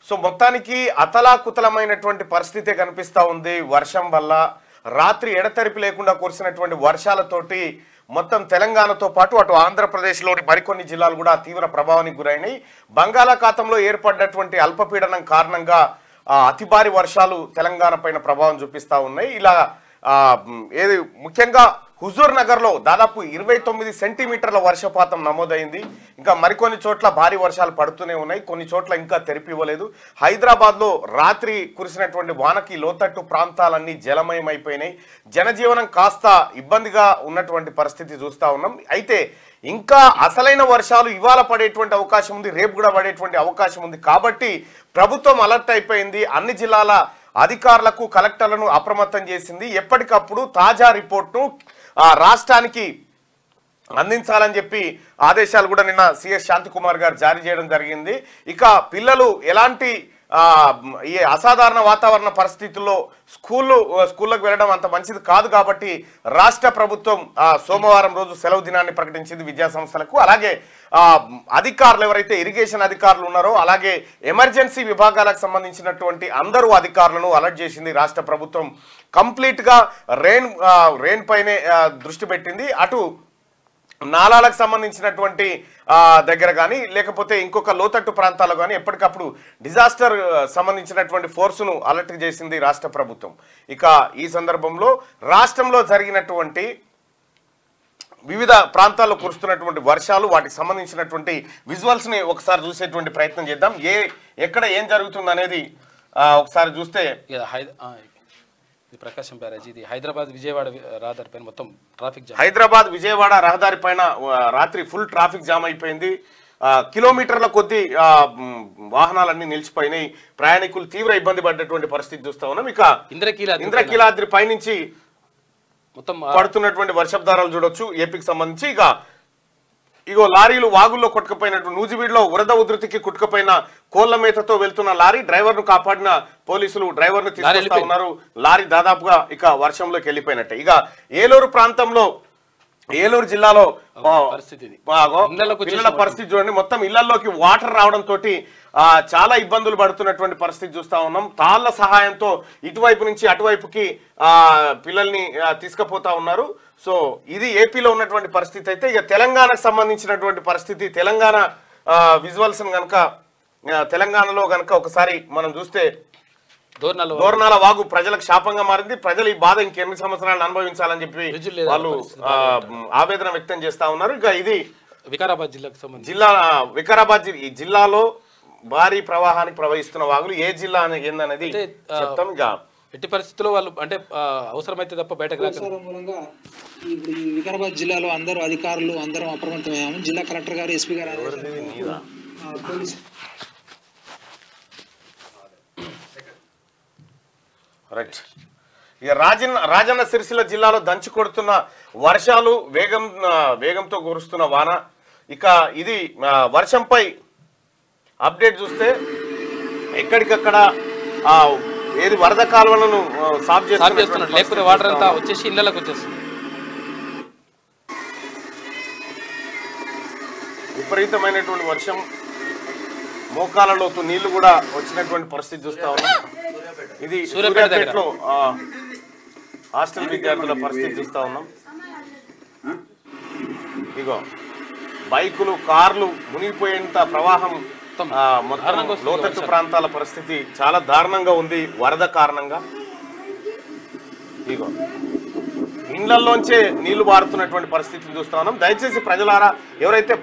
So మొత్తానికి అతలాకుతలమైనటువంటి పరిస్థితే కనిపిస్తూ ఉంది. వర్షం వల్ల రాత్రి ఎడతెరిపి లేకుండా కురిసినటువంటి వర్షాలతోటి మొత్తం తెలంగాణతో పాటు అటు ఆంధ్రప్రదేశ్లోని మరికొన్ని జిల్లాలు కూడా తీవ్ర ప్రభావానికి గురైనాయి. బంగాళాఖాతంలో ఏర్పడ్డటువంటి అల్పపీడనం కారణంగా అతి భారీ వర్షాలు తెలంగాణ పైన ప్రభావం చూపిస్తూ ఉన్నాయి. ఇలా ఏది ముఖ్యంగా హుజూర్ నగర్లో దాదాపు 29 సెంటీమీటర్ల వర్షపాతం నమోదైంది. ఇంకా మరికొన్ని చోట్ల భారీ వర్షాలు పడుతూనే ఉన్నాయి, కొన్ని చోట్ల ఇంకా తెరిపి ఇవ్వలేదు. హైదరాబాద్లో రాత్రి కురిసినటువంటి వానకి లోతట్టు ప్రాంతాలన్నీ జలమయమైపోయినాయి. జనజీవనం కాస్త ఇబ్బందిగా ఉన్నటువంటి పరిస్థితి చూస్తూ ఉన్నాం. అయితే ఇంకా అసలైన వర్షాలు ఇవాళ పడేటువంటి అవకాశం ఉంది, రేపు కూడా పడేటువంటి అవకాశం ఉంది. కాబట్టి ప్రభుత్వం అలర్ట్ అయిపోయింది. అన్ని జిల్లాల అధికారులకు కలెక్టర్లను అప్రమత్తం చేసింది. ఎప్పటికప్పుడు తాజా రిపోర్ట్ను రాష్ట్రానికి అందించాలని చెప్పి ఆదేశాలు కూడా నిన్న సిఎస్ శాంతికుమార్ గారు జారీ చేయడం జరిగింది. ఇక పిల్లలు ఎలాంటి ఈ అసాధారణ వాతావరణ పరిస్థితుల్లో స్కూళ్ళకు వెళ్ళడం అంత మంచిది కాదు. కాబట్టి రాష్ట్ర ప్రభుత్వం సోమవారం రోజు సెలవు దినాన్ని ప్రకటించింది విద్యా సంస్థలకు. అలాగే అధికారులు ఎవరైతే ఇరిగేషన్ అధికారులు ఉన్నారో అలాగే ఎమర్జెన్సీ విభాగాలకు సంబంధించినటువంటి అందరూ అధికారులను అలర్ట్ చేసింది రాష్ట్ర ప్రభుత్వం. కంప్లీట్గా రెయిన్ పైనే దృష్టి పెట్టింది. అటు నాలాలకు సంబంధించినటువంటి దగ్గర కానీ లేకపోతే ఇంకొక లోతట్టు ప్రాంతాల్లో కానీ ఎప్పటికప్పుడు డిజాస్టర్ సంబంధించినటువంటి ఫోర్సును అలర్ట్ చేసింది రాష్ట్ర ప్రభుత్వం. ఇక ఈ సందర్భంలో రాష్ట్రంలో జరిగినటువంటి వివిధ ప్రాంతాల్లో కురుస్తున్నటువంటి వర్షాలు వాటికి సంబంధించినటువంటి విజువల్స్ని ఒకసారి చూసేటువంటి ప్రయత్నం చేద్దాం. ఎక్కడ ఏం జరుగుతుంది అనేది ఒకసారి చూస్తే ప్రకాశం బ్యారేజ్ ఇది హైదరాబాద్ విజయవాడ రహదారి పైన మొత్తం ట్రాఫిక్ జామ్. హైదరాబాద్ విజయవాడ రహదారి పైన రాత్రి ఫుల్ ట్రాఫిక్ జామ్ అయిపోయింది. కిలోమీటర్ల కొద్ది వాహనాలన్నీ నిలిచిపోయినాయి. ప్రయాణికులు తీవ్ర ఇబ్బంది పడ్డటువంటి పరిస్థితి చూస్తా ఉన్నాం. ఇక ఇంద్రకీలాద్రి పైనుంచి మొత్తం పడుతున్నటువంటి వర్షపు చూడొచ్చు ఏపీకి సంబంధించి. ఇగో లారీలు వాగుల్లో కొట్టుకుపోయినటువంటి నూజివీడులో వరద ఉధృతికి కొట్టుకుపోయిన కోళ్ల మేతతో వెళ్తున్న లారీ డ్రైవర్ను కాపాడిన పోలీసులు డ్రైవర్ను తీసుకొస్తా ఉన్నారు. లారీ దాదాపుగా ఇక వర్షంలోకి వెళ్ళిపోయినట్టే. ఇక ఏలూరు జిల్లాలో పిల్లల పరిస్థితి చూడండి. మొత్తం ఇళ్లలోకి వాటర్ రావడంతో చాలా ఇబ్బందులు పడుతున్నటువంటి పరిస్థితి చూస్తా ఉన్నాం. తాళ్ల సహాయంతో ఇటువైపు నుంచి అటువైపుకి పిల్లల్ని తీసుకుపోతా ఉన్నారు. సో ఇది ఏపీలో ఉన్నటువంటి పరిస్థితి. అయితే ఇక తెలంగాణకు సంబంధించినటువంటి పరిస్థితి, తెలంగాణ విజువల్స్ కనుక తెలంగాణలో కనుక ఒకసారి మనం చూస్తే దోర్నాల వాగు ప్రజలకు శాపంగా మారింది. ప్రజలు ఈ బాధ ఇంకెన్ని సంవత్సరాలు అనుభవించాలని చెప్పి వాళ్ళు ఆవేదన వ్యక్తం చేస్తా ఉన్నారు. ఇక ఇది వికారాబాద్ జిల్లాకు సంబంధించి వికారాబాద్ జిల్లాలో భారీ ప్రవాహానికి ప్రవహిస్తున్న వాగులు ఏ జిల్లా ఏందనేది చెప్తాం. ఇక ఎట్టి పరిస్థితుల్లో వాళ్ళు అంటే అవసరమైతే తప్ప బయటకు మూలంగా వికారాబాద్ జిల్లాలో అందరూ అధికారులు అందరం అప్రమత్తమయ్యాము. జిల్లా కలెక్టర్ గారు, ఎస్పీ గారు రైట్. ఇక రాజన్న సిరిసిల్ల జిల్లాలో దంచి కొడుతున్న వర్షాలు, వేగంతో కురుస్తున్న వాన. ఇక ఇది వర్షంపై అప్డేట్ చూస్తే ఎక్కడికక్కడ ఏది వరద కాలువలను సాఫ్ చేస్తున్నారు, లేకపోతే వాటర్ అంతా వచ్చేసి ఇళ్లకు వచ్చేస్తుంది. విపరీతమైనటువంటి వర్షం, మోకాలలోతు నీళ్లు కూడా వచ్చినటువంటి పరిస్థితి చూస్తా ఉన్నాం. ఇది సూర్యాపేటలో హాస్టల్ విద్యార్థుల పరిస్థితి చూస్తా ఉన్నాం. ఇగో బైకులు, కార్లు మునిగిపోయేంత ప్రవాహం. మొత్తం లోతట్టు ప్రాంతాల పరిస్థితి చాలా దారుణంగా ఉంది వరద కారణంగా. ఇగో ఇండ్లలోంచే నీళ్లు బారుతున్నటువంటి పరిస్థితిని చూస్తా ఉన్నాం. దయచేసి ప్రజలారా, ఎవరైతే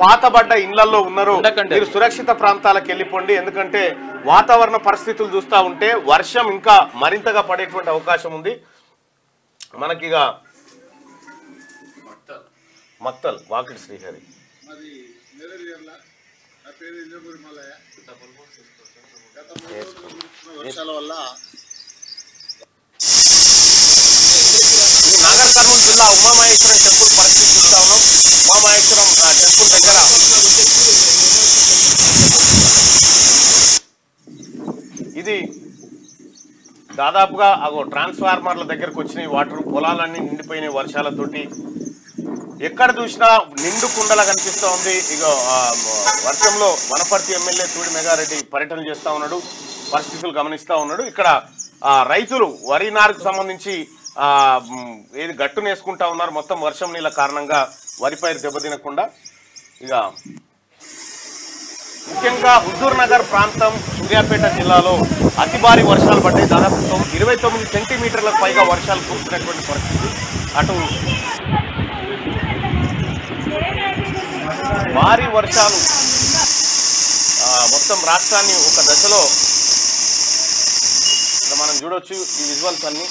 పాతబడ్డ ఇండ్లలో ఉన్నారో మీరు సురక్షిత ప్రాంతాలకు వెళ్ళిపోండి. ఎందుకంటే వాతావరణ పరిస్థితులు చూస్తూ ఉంటే వర్షం ఇంకా మరింతగా పడేటువంటి అవకాశం ఉంది. మనకిగా మక్తల్ వాకిటి శ్రీహరి నాగర్ కర్నూలు జిల్లా ఉమామహేశ్వరం టెంపుల్ పరిస్థితి చూస్తా ఉన్నాం. ఉమామహేశ్వరం టెంపుల్ దగ్గర ఇది దాదాపుగా ట్రాన్స్ఫార్మర్ల దగ్గరకు వచ్చినాయి వాటర్. పొలాలన్నీ నిండిపోయినాయి వర్షాలతోటి. ఎక్కడ చూసినా నిండు కుండలా కనిపిస్తూ ఉంది. ఇక వర్షంలో వనపర్తి ఎమ్మెల్యే తూడి మెగారెడ్డి పర్యటన చేస్తూ ఉన్నాడు, పరిస్థితులు గమనిస్తూ ఉన్నాడు. ఇక్కడ రైతులు వరి నారుకు సంబంధించి ఏది గట్టునేసుకుంటా ఉన్నారు. మొత్తం వర్షం నీళ్ళ కారణంగా వరి పైరు దెబ్బతినకుండా. ఇక ముఖ్యంగా హుజూర్ నగర్ ప్రాంతం, సూర్యాపేట జిల్లాలో అతి భారీ వర్షాలు పడ్డాయి. దాదాపు 29 సెంటీమీటర్లకు పైగా వర్షాలు కురుస్తున్నటువంటి పరిస్థితి. అటు భారీ వర్షాలు మొత్తం రాష్ట్రాన్ని ఒక దశలో మనం చూడొచ్చు. ఈ విజువల్స్ అన్ని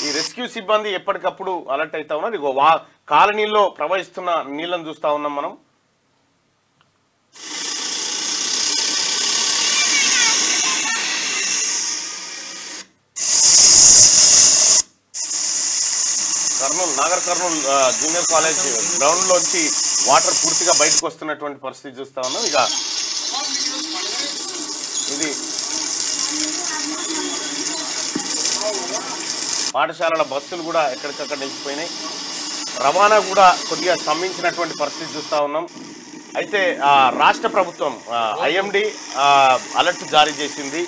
ఈ రెస్క్యూ సిబ్బంది ఎప్పటికప్పుడు అలర్ట్ అవుతా ఉన్నారు. ఇగో కాలనీల్లో ప్రవహిస్తున్న నీళ్లను చూస్తా ఉన్నాం మనం. Nagar Kurnool junior college ground లోంచి వాటర్ పూర్తిగా బయటకు వస్తున్నటువంటి పరిస్థితి చూస్తా ఉన్నాం. ఇక ఇది పాఠశాలల బస్సులు కూడా ఎక్కడికక్కడ నిలిచిపోయినాయి. రవాణా కూడా కొద్దిగా స్తంభించినటువంటి పరిస్థితి చూస్తూ ఉన్నాం. అయితే రాష్ట్ర ప్రభుత్వం ఐఎండి అలర్ట్ జారీ చేసింది.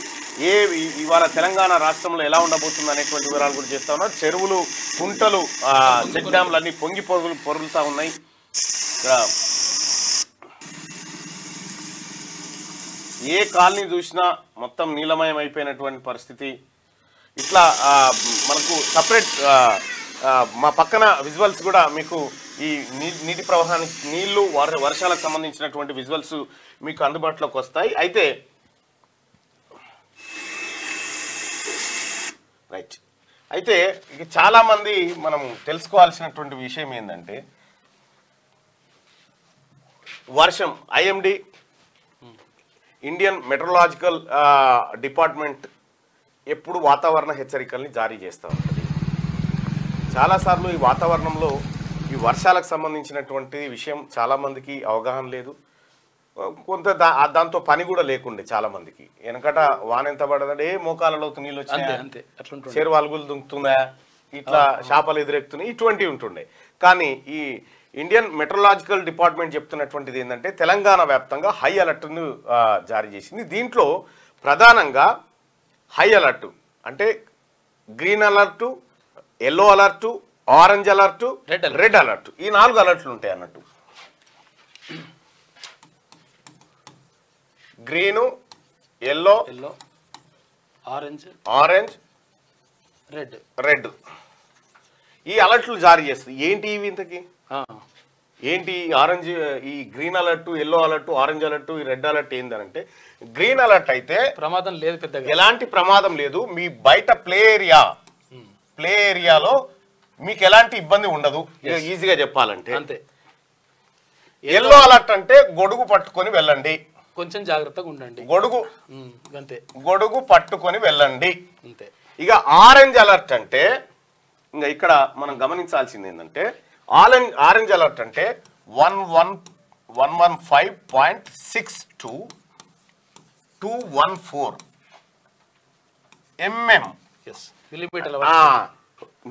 ఇవాళ తెలంగాణ రాష్ట్రంలో ఎలా ఉండబోతుంది అనేటువంటి వివరాలు కూడా చేస్తూ ఉన్నారు. చెరువులు, కుంటలు, చెక్ డ్యాంలు అన్ని పొంగి పొరులుతూ ఉన్నాయి. ఏ కాలనీ చూసినా మొత్తం నీలమయం అయిపోయినటువంటి పరిస్థితి. ఇట్లా మనకు సపరేట్ మా పక్కన విజువల్స్ కూడా మీకు ఈ నీటి ప్రవాహానికి నీళ్లు వర్షాలకు సంబంధించినటువంటి విజువల్స్ మీకు అందుబాటులోకి వస్తాయి. అయితే రైట్ అయితే ఇక చాలామంది మనం తెలుసుకోవాల్సినటువంటి విషయం ఏంటంటే వర్షం ఐఎండి ఇండియన్ మెట్రలాజికల్ డిపార్ట్మెంట్ ఎప్పుడు వాతావరణ హెచ్చరికల్ని జారీ చేస్తూ ఉంటుంది. చాలాసార్లు ఈ వాతావరణంలో ఈ వర్షాలకు సంబంధించినటువంటి విషయం చాలామందికి అవగాహన లేదు. కొంత దాంతో పని కూడా లేకుండే చాలామందికి. వెనకట వాన ఎంత పడదంటే మోకాలలో నీళ్ళు వచ్చినాయి, చెరువు అలుగులు దుంకుతుందా, ఇట్లా చేపలు ఎదురెక్కుతున్నాయి, ఇటువంటివి ఉంటుండే. కానీ ఈ ఇండియన్ మెట్రలాజికల్ డిపార్ట్మెంట్ చెప్తున్నటువంటిది ఏంటంటే తెలంగాణ వ్యాప్తంగా హై అలర్ట్ను జారీ చేసింది. దీంట్లో ప్రధానంగా హై అలర్ట్ అంటే green alert, yellow alert, orange alert, red alert, ఈ 4 అలర్ట్లు ఉంటాయి అన్నట్టు. గ్రీను, ఎల్లో, ఆరెంజ్, రెడ్ ఈ అలర్ట్లు జారీ చేస్తుంది. ఏంటి ఇవి ఇంతకి? ఏంటి ఆరెంజ్, ఈ green alert, yellow alert, orange alert, ఈ రెడ్ అలర్ట్ ఏంటంటే గ్రీన్ అలర్ట్ అయితే ప్రమాదం లేదు, పెద్దగా ఎలాంటి ప్రమాదం లేదు, మీ బయట ప్లే ఏరియాలో మీకు ఎలాంటి ఇబ్బంది ఉండదు, ఈజీగా చెప్పాలంటే అంతే. ఎల్లో అలర్ట్ అంటే గొడుగు పట్టుకొని వెళ్ళండి, కొంచెం జాగ్రత్తగా ఉండండి, గొడుగు పట్టుకొని వెళ్ళండి అంతే. ఇక ఆరెంజ్ అలర్ట్ అంటే ఇంకా ఇక్కడ మనం గమనించాల్సింది ఏంటంటే ఆరెంజ్ అలర్ట్ అంటే 115.62 214 mm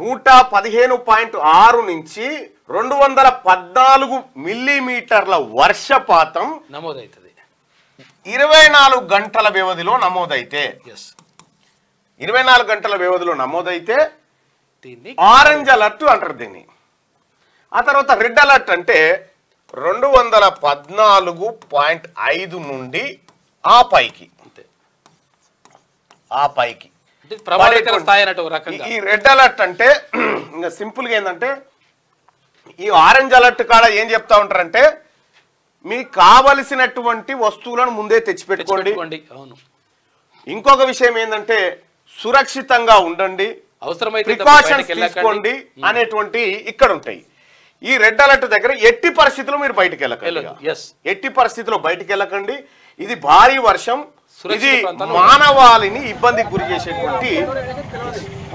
115.6 నుంచి 214 మిల్లీమీటర్ల వర్షపాతం నమోదవుతుంది 24 గంటల వ్యవధిలో నమోదైతే 24 గంటల వ్యవధిలో నమోదైతే ఆరెంజ్ అలర్ట్ అంటారు దీన్ని. ఆ తర్వాత రెడ్ అలర్ట్ అంటే 214.5 నుండి ఆ పైకి ఈ రెడ్ అలర్ట్ అంటే ఇంకా సింపుల్గా ఏంటంటే ఈ ఆరెంజ్ అలర్ట్ కాడ ఏం చెప్తా ఉంటారంటే మీకు కావలసినటువంటి వస్తువులను ముందే తెచ్చిపెట్టుకోండి. ఇంకొక విషయం ఏంటంటే సురక్షితంగా ఉండండి, ప్రికాషన్స్ తీసుకోండి అనేటువంటి ఇక్కడ ఉంటాయి. ఈ రెడ్ అలర్ట్ దగ్గర ఎట్టి పరిస్థితుల్లో మీరు బయటికి వెళ్ళకండి, ఎట్టి పరిస్థితుల్లో బయటికి వెళ్ళకండి. ఇది భారీ వర్షం, ఇది మానవాళిని ఇబ్బందికి గురి చేసేటువంటి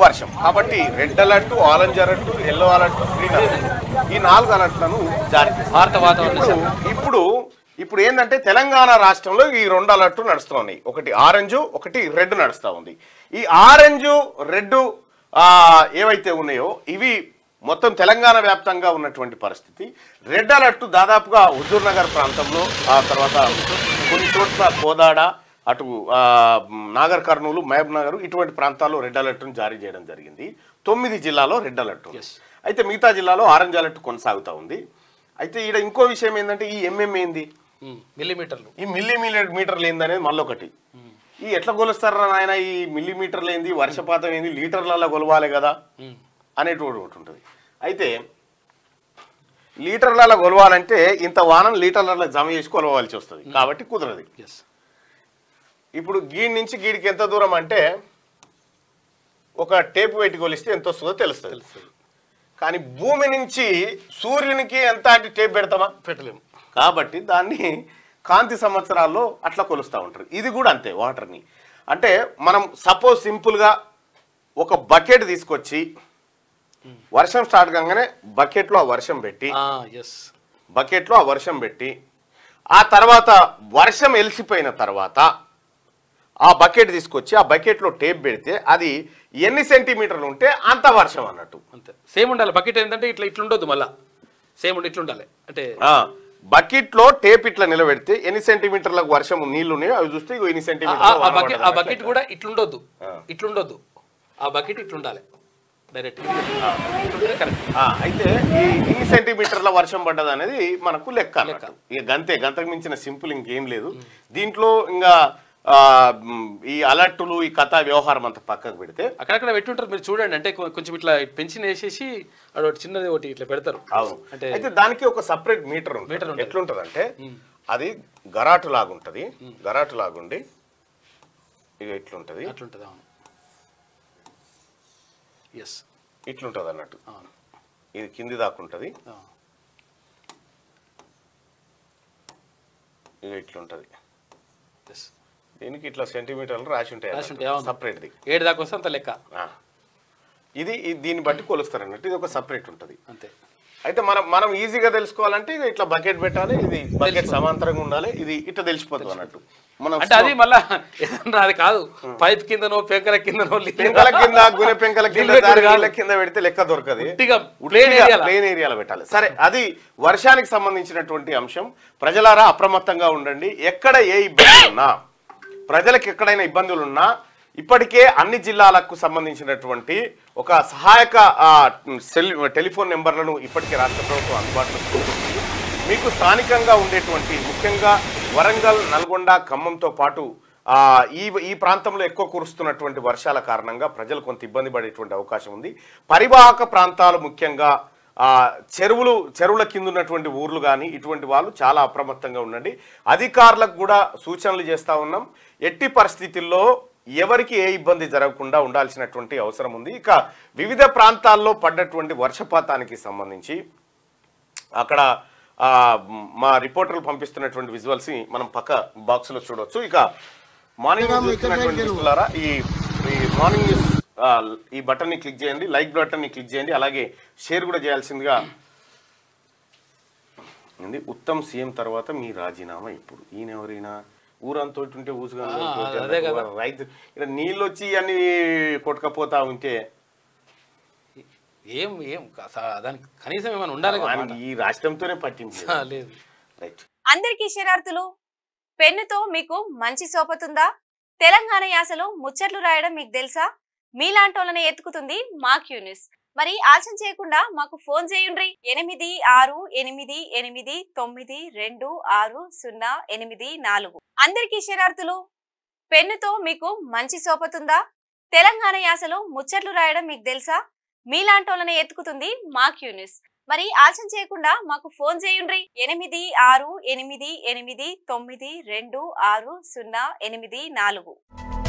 వర్షం. కాబట్టి red alert, orange alert, yellow alert, green alert ఈ 4 అలర్ట్లను జారీ చేస్తారు. ఇప్పుడు ఏంటంటే తెలంగాణ రాష్ట్రంలో ఈ 2 అలర్ట్లు నడుస్తూ ఉన్నాయి. ఒకటి ఆరెంజ్, ఒకటి రెడ్ నడుస్తూ ఉంది. ఈ ఆరెంజ్, రెడ్ ఏవైతే ఉన్నాయో ఇవి మొత్తం తెలంగాణ వ్యాప్తంగా ఉన్నటువంటి పరిస్థితి. రెడ్ అలర్ట్ దాదాపుగా హుజూర్ నగర్ ప్రాంతంలో, ఆ తర్వాత కొన్ని చోట్ల కోదాడ, అటు నాగర్ కర్నూలు, మహబూబ్ నగర్ ఇటువంటి ప్రాంతాల్లో రెడ్ అలర్ట్ను జారీ చేయడం జరిగింది. 9 జిల్లాలో రెడ్ అలర్ట్. అయితే మిగతా జిల్లాలో ఆరెంజ్ అలర్ట్ కొనసాగుతూ ఉంది. అయితే ఈడ ఇంకో విషయం ఏంటంటే ఈ ఏంది, మిల్లీమీటర్లు, ఈ మిల్లీమీటర్లు ఏందనేది మళ్ళొకటి. ఈ ఎట్లా కొలుస్తారా నాయన, ఈ మిల్లీమీటర్లు ఏంది, వర్షపాతం ఏంది, లీటర్లలో కొలవాలి కదా అనేటువంటి ఒకటి ఉంటుంది. అయితే లీటర్లలో కొలవాలంటే ఇంత వానం లీటర్లలో జమ చేసి కొలవాల్సి వస్తుంది, కాబట్టి కుదరదు. ఇప్పుడు గీడి నుంచి గీడికి ఎంత దూరం అంటే ఒక టేపు పెట్టి కొలిస్తే ఎంత వస్తుందో తెలుస్తుంది. కానీ భూమి నుంచి సూర్యునికి ఎంత అంటే టేప్ పెడతామా, పెట్టలేము. కాబట్టి దాన్ని కాంతి సంవత్సరాల్లో అట్లా కొలుస్తూ ఉంటారు. ఇది కూడా అంతే. వాటర్ని అంటే మనం సపోజ్ సింపుల్గా ఒక బకెట్ తీసుకొచ్చి వర్షం స్టార్ట్ కాగానే బకెట్లో ఆ వర్షం పెట్టి ఆ తర్వాత వర్షం ఎలిసిపోయిన తర్వాత ఆ బకెట్ తీసుకొచ్చి ఆ బకెట్లో టేప్ పెడితే అది ఎన్ని సెంటీమీటర్లు ఉంటే అంత వర్షం అన్నట్టు. అంతే సేమ్ ఉండాలి. బకెట్ ఏంటంటే ఇట్లుండొద్దు, మళ్ళీ సేమ్ ఉండి ఇట్లుండాలి. అంటే బకెట్లో టేప్ ఇట్లా నిలబెడితే ఎన్ని సెంటీమీటర్లకు వర్షం నీళ్లు ఉన్నాయో అవి చూస్తే ఎన్ని సెంటీమీటర్లు. ఆ బకెట్ కూడా ఇట్లుండొద్దు. ఆ బకెట్ ఇట్లుండాలి డైరెక్ట్. అయితే ఈ ఎన్ని సెంటీమీటర్ల వర్షం పడ్డది అనేది మనకు లెక్క. ఇక గంతకు మించిన సింపుల్ ఇంకేం లేదు దీంట్లో. ఇంకా ఈ అలర్టులు, ఈ కథా వ్యవహారం అంతా పక్కకు పెడితే అక్కడక్కడ పెట్టుంటారు, మీరు చూడండి. అంటే కొంచెం ఇట్లా పెన్షన్ వేసేసి అదొకటి చిన్నది ఒకటి ఇట్లా పెడతారు. అవును. అయితే దానికి ఒక సపరేట్ మీటర్ ఎట్లుంటది అంటే అది గరాటు లాగుంటది. గరాటు లాగుండి ఇక ఇట్లుంటది. ఇట్లుంటది అన్నట్టు. ఇది కింది దాకుంటది. ఇక ఇట్లుంటది. దీనికి ఇట్లా సెంటీమీటర్లు రాసి ఉంటాయి సపరేట్ది. 7 దాకా వస్తే అంత లెక్క. ఇది దీన్ని బట్టి కొలుస్తారు అన్నట్టు. ఇది ఒక సపరేట్ ఉంటుంది అంతే. అయితే మనం ఈజీగా తెలుసుకోవాలంటే ఇట్లా బకెట్ పెట్టాలి, ఇది బకెట్ సమాంతరంగా ఉండాలి, ఇది ఇట్లా తెలిసిపోతుంది అన్నట్టు. మనం అంటే అది మళ్ళా అది కాదు, పైప్ కిందనో పెంకల కిందనో గునె పెంకల కింద పెడితే లెక్క దొరకదు. ప్లేన్ ఏరియాలో పెట్టాలి. సరే, అది వర్షానికి సంబంధించినటువంటి అంశం. ప్రజలారా అప్రమత్తంగా ఉండండి. ఎక్కడ ఏ ఇబ్బందులు ఉన్నా, ప్రజలకు ఎక్కడైనా ఇబ్బందులు ఉన్నా ఇప్పటికే అన్ని జిల్లాలకు సంబంధించినటువంటి ఒక సహాయక టెలిఫోన్ నెంబర్లను ఇప్పటికే రాష్ట్ర ప్రభుత్వం అందుబాటులో ఉంటుంది. మీకు స్థానికంగా ఉండేటువంటి ముఖ్యంగా వరంగల్, నల్గొండ, ఖమ్మంతో పాటు ఈ ప్రాంతంలో ఎక్కువ కురుస్తున్నటువంటి వర్షాల కారణంగా ప్రజలు కొంత ఇబ్బంది పడేటువంటి అవకాశం ఉంది. పరివాహక ప్రాంతాలు ముఖ్యంగా చెరువుల కింద ఉన్నటువంటి ఊర్లు కానీ ఇటువంటి వాళ్ళు చాలా అప్రమత్తంగా ఉండండి. అధికారులకు కూడా సూచనలు చేస్తూ ఉన్నాం. ఎట్టి పరిస్థితుల్లో ఎవరికి ఏ ఇబ్బంది జరగకుండా ఉండాల్సినటువంటి అవసరం ఉంది. ఇక వివిధ ప్రాంతాల్లో పడ్డటువంటి వర్షపాతానికి సంబంధించి అక్కడ మా రిపోర్టర్లు పంపిస్తున్నటువంటి విజువల్స్ మనం పక్క బాక్స్ లో చూడవచ్చు. ఇక మార్నింగ్ చూస్తున్నటువంటి మిత్రులారా, ఈ మార్నింగ్ న్యూస్ ఈ బటన్ ని క్లిక్ చేయండి, లైక్ బటన్ ని క్లిక్ చేయండి, అలాగే షేర్ కూడా చేయాల్సిందిగా. ఉత్తమ్ సీఎం తర్వాత మీ రాజీనామా ఇప్పుడు. ఈయన ఎవరైనా ఊరంతో ఉంటే ఊసుగా రైతు ఇక్కడ నీళ్ళు వచ్చి అన్ని కొట్టుకపోతా ఉంటే ఏం దానికి కనీసం ఏమైనా ఉండాలి. ఈ రాష్ట్రంతోనే పట్టింపు లేదు. అందరికీ శరార్థులు. పెన్నుతో మీకు మంచి సోపతుందా? తెలంగాణ యాసలో ముచ్చట్లు రాయడం మీకు తెలుసా? మీలాంటోళ్ళనే ఎత్తుకుతుంది మా క్యూ న్యూస్. మరి ఆలస్యం చేయకుండా మాకు ఫోన్ చేయండి. 868889260884. అందరికీ శరార్థులు. పెన్నుతో మీకు మంచి సోపతుందా? తెలంగాణ యాసలో ముచ్చట్లు రాయడం మీకు తెలుసా? మీలాంటోళ్ళనే ఎత్తుకుతుంది మా క్యూ న్యూస్. మరి ఆలస్యం చేయకుండా మాకు ఫోన్ చేయండి. 868889260884.